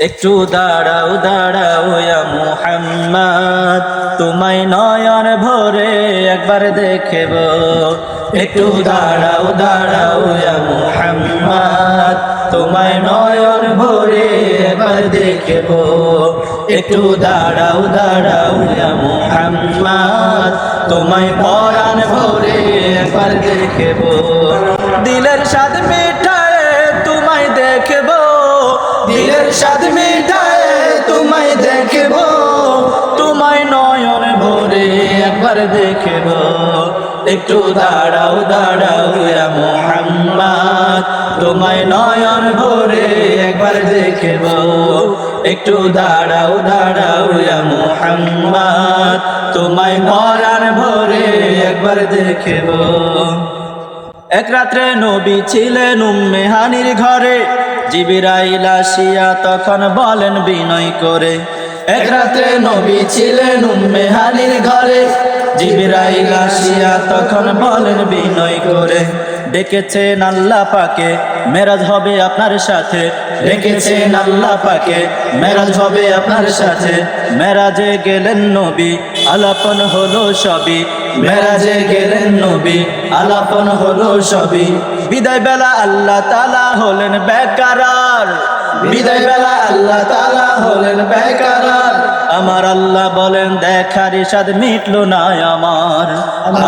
একটু দাঁড়াও দাঁড়াও ইয়া মুহাম্মদ, তোমায় নয়ন ভরে একবার দেখব। একটু দাঁড়াও দাঁড়াও ইয়া মুহাম্মদ, তোমায় নয়ন ভরে একবার দেখব। একটু দাঁড়াও দাঁড়াও ইয়া মুহাম্মদ, তোমায় পরাণ ভরে একবার দেখব। দিলের স্বাদ মিটায়ে তোমায় দেখব, দিলের স্বাদ মিটায়ে তোমায় দেখব, তোমায় নয়ন ভরে একবার দেখব। একটু দাঁড়াও দাঁড়াও ইয়া মুহাম্মদ, তোমায় নয়ন ভরে একবার দেখব। একটু দাঁড়াও দাঁড়াও ইয়া মুহাম্মদ, তোমায় পরাণ ভরে একবার দেখব। এক রাত্রে নবী ছিলেন উম্মে হানির ঘরে, জিবরাইল আসিয়া তখন বলেন বিনয় করে। এক রাত্রে নবী ছিলেন উম্মে হানির ঘরে, জিবরাইল আসিয়া তখন বলেন বিনয় করে। ডেকেছেন আল্লাহ পাকে মেরাজ হবে আপনার সাথে, ডেকেছেন আল্লাহ পাকে মেরাজ হবে আপনার সাথে। মেরাজে গেলেন নবী আলাপন হলো সবই, মেরাজে গেলেন নবী আলাপন হলো সবই। বিদায় বেলা আল্লাহ তাআলা হলেন বেকারার, বিদায় বেলা আল্লাহ তাআলা হলেন বেকারার। আমার আল্লাহ বলেন দেখার স্বাদ মিটলো না আমার,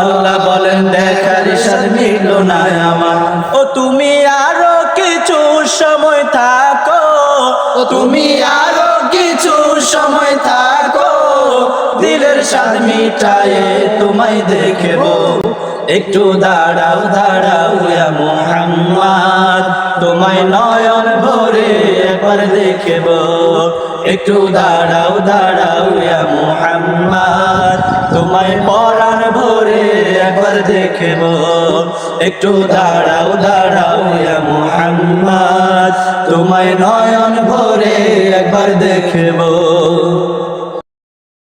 আল্লাহ বলেন দেখার স্বাদ মিটলো না আমার। ও তুমি আরো কিছু সময় থাকো, ও তুমি আরো কিছু সময় থাকো, দিলের স্বাদ মিটায়ে তোমায় দেখব। একটু দাঁড়াও দাঁড়াও ইয়া মুহাম্মদ, তোমায় নয়ন ভরে একবার দেখব। একটু দাঁড়াও দাঁড়াও ইয়া মুহাম্মদ, তোমায় পরাণ ভরে একবার দেখব। একটু দাঁড়াও দাঁড়াও ইয়া মুহাম্মদ, তোমায় নয়ন ভরে একবার দেখব।